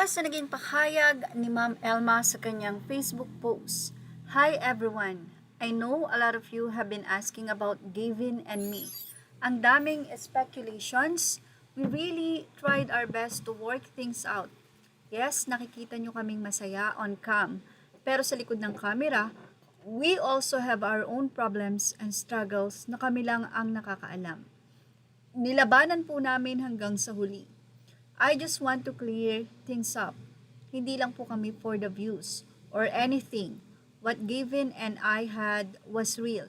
Para sa naging pahayag ni Ma'am Elma sa kanyang Facebook post. Hi everyone! I know a lot of you have been asking about Gavin and me. Ang daming speculations. We really tried our best to work things out. Yes, nakikita nyo kaming masaya on cam. Pero sa likod ng camera, we also have our own problems and struggles na kami lang ang nakakaalam. Nilabanan po namin hanggang sa huli. I just want to clear things up. Hindi lang po kami for the views or anything. What Gavin and I had was real.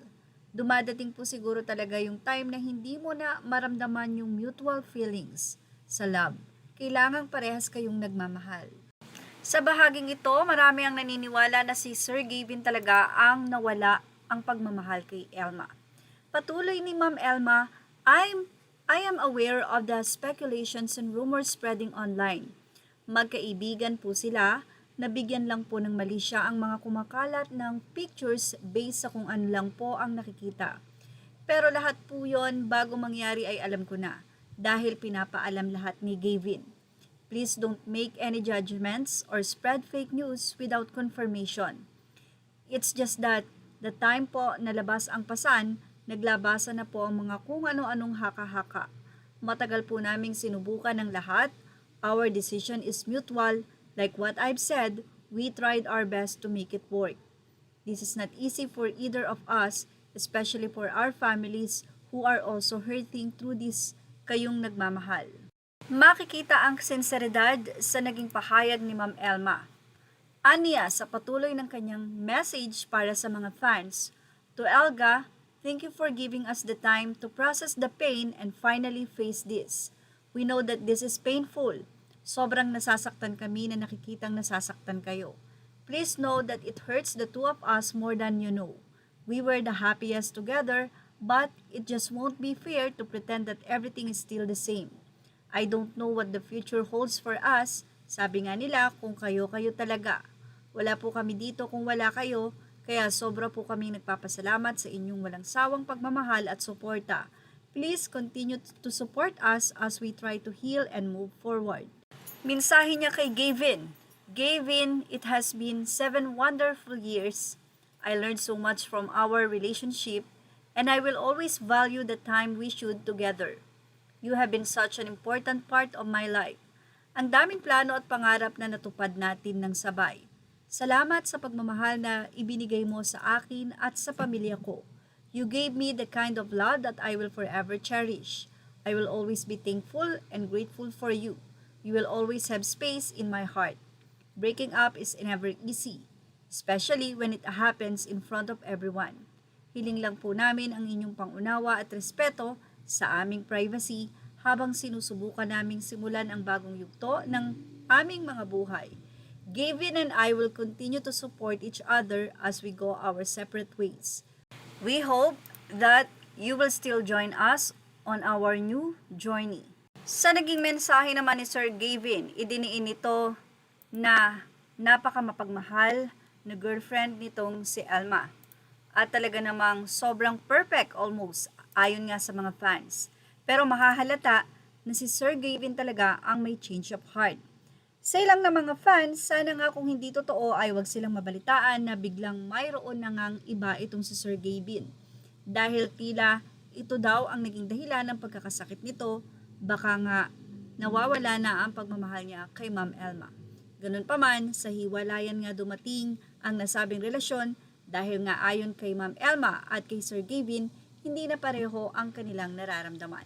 Dumadating po siguro talaga yung time na hindi mo na maramdaman yung mutual feelings sa love. Kailangang parehas kayong nagmamahal. Sa bahaging ito, marami ang naniniwala na si Sir Gavin talaga ang nawala ang pagmamahal kay Elma. Patuloy ni Ma'am Elma, I am aware of the speculations and rumors spreading online. Magkaibigan po sila, nabigyan lang po ng mali siya ang mga kumakalat ng pictures based sa kung ano lang po ang nakikita. Pero lahat po yon bago mangyari ay alam ko na, dahil pinapaalam lahat ni Gavin. Please don't make any judgments or spread fake news without confirmation. It's just that the time po nalabas ang pasan, naglabasan na po ang mga kung ano-anong haka-haka. Matagal po naming sinubukan ng lahat. Our decision is mutual. Like what I've said, we tried our best to make it work. This is not easy for either of us, especially for our families who are also hurting through this kayong nagmamahal. Makikita ang sinseridad sa naging pahayag ni Ma'am Elma. Aniya sa patuloy ng kanyang message para sa mga fans. To Elga, thank you for giving us the time to process the pain and finally face this. We know that this is painful. Sobrang nasasaktan kami na nakikitang nasasaktan kayo. Please know that it hurts the two of us more than you know. We were the happiest together, but it just won't be fair to pretend that everything is still the same. I don't know what the future holds for us. Sabi nga nila, kung kayo-kayo talaga. Wala po kami dito kung wala kayo, kaya sobra po kaming nagpapasalamat sa inyong walang sawang pagmamahal at suporta. Please continue to support us as we try to heal and move forward. Mensahe niya kay Gavin. Gavin, it has been 7 wonderful years. I learned so much from our relationship, and I will always value the time we should together. You have been such an important part of my life. Ang daming plano at pangarap na natupad natin ng sabay. Salamat sa pagmamahal na ibinigay mo sa akin at sa pamilya ko. You gave me the kind of love that I will forever cherish. I will always be thankful and grateful for you. You will always have space in my heart. Breaking up is never easy, especially when it happens in front of everyone. Hiling lang po namin ang inyong pangunawa at respeto sa aming privacy habang sinusubukan naming simulan ang bagong yugto ng aming mga buhay. Gavin and I will continue to support each other as we go our separate ways. We hope that you will still join us on our new journey. Sa naging mensahe naman ni Sir Gavin, idiniin nito na napakamapagmahal na girlfriend nitong si Elma. At talaga namang sobrang perfect almost, ayon nga sa mga fans. Pero makahalata na si Sir Gavin talaga ang may change of heart. Sa ilang na mga fans, sana nga kung hindi totoo ay wag silang mabalitaan na biglang mayroon na ngang iba itong si Sir Gavin. Dahil tila ito daw ang naging dahilan ng pagkakasakit nito, baka nga nawawala na ang pagmamahal niya kay Ma'am Elma. Ganun pa man, sa hiwalayan nga dumating ang nasabing relasyon dahil nga ayon kay Ma'am Elma at kay Sir Gavin, hindi na pareho ang kanilang nararamdaman.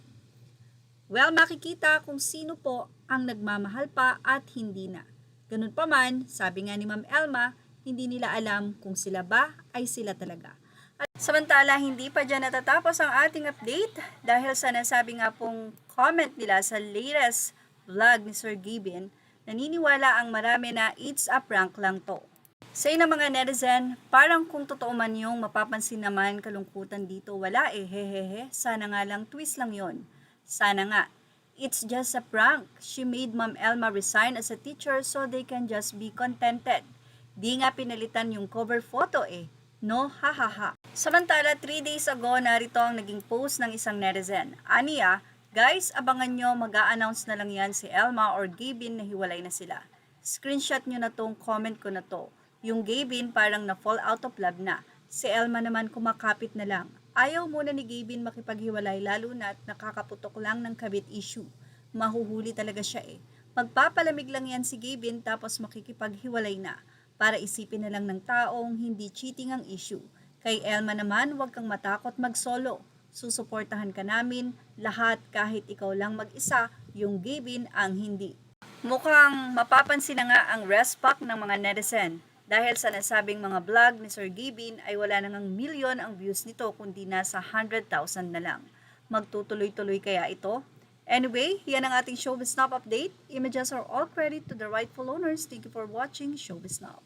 Well, makikita kung sino po ang nagmamahal pa at hindi na. Ganun pa man, sabi nga ni Ma'am Elma, hindi nila alam kung sila ba ay sila talaga. At samantala, hindi pa dyan natatapos ang ating update dahil sa nasabi nga pong comment nila sa latest vlog ni Sir Gavin, naniniwala ang marami na it's a prank lang to. Say na mga netizen, parang kung totoo man yung mapapansin naman kalungkutan dito, wala hehehe, sana nga lang twist lang yon. Sana nga, it's just a prank. She made Ma'am Elma resign as a teacher so they can just be contented. Di nga pinalitan yung cover photo No, hahaha. Samantala, 3 days ago, narito ang naging post ng isang netizen. Aniya, guys, abangan nyo, mag-a-announce na lang yan si Elma or Gavin na hiwalay na sila. Screenshot nyo na tong comment ko na to. Yung Gavin parang na-fall out of love na. Si Elma naman kumakapit na lang. Ayaw muna ni Gavin makipaghiwalay lalo na't nakakaputok lang ng kabit issue. Mahuhuli talaga siya eh. Magpapalamig lang yan si Gavin tapos makikipaghiwalay na. Para isipin na lang ng taong hindi cheating ang issue. Kay Elma naman, huwag kang matakot mag-solo. Susuportahan ka namin, lahat kahit ikaw lang mag-isa, yung Gavin ang hindi. Mukhang mapapansin na nga ang respack ng mga netizen dahil sa nasabing mga vlog ni Sir Gavin ay wala nang milyon ang views nito kundi nasa 100,000 na lang. Magtutuloy-tuloy kaya ito? Anyway, yan ang ating Showbiz Snob update. Images are all credit to the rightful owners. Thank you for watching Showbiz Snob.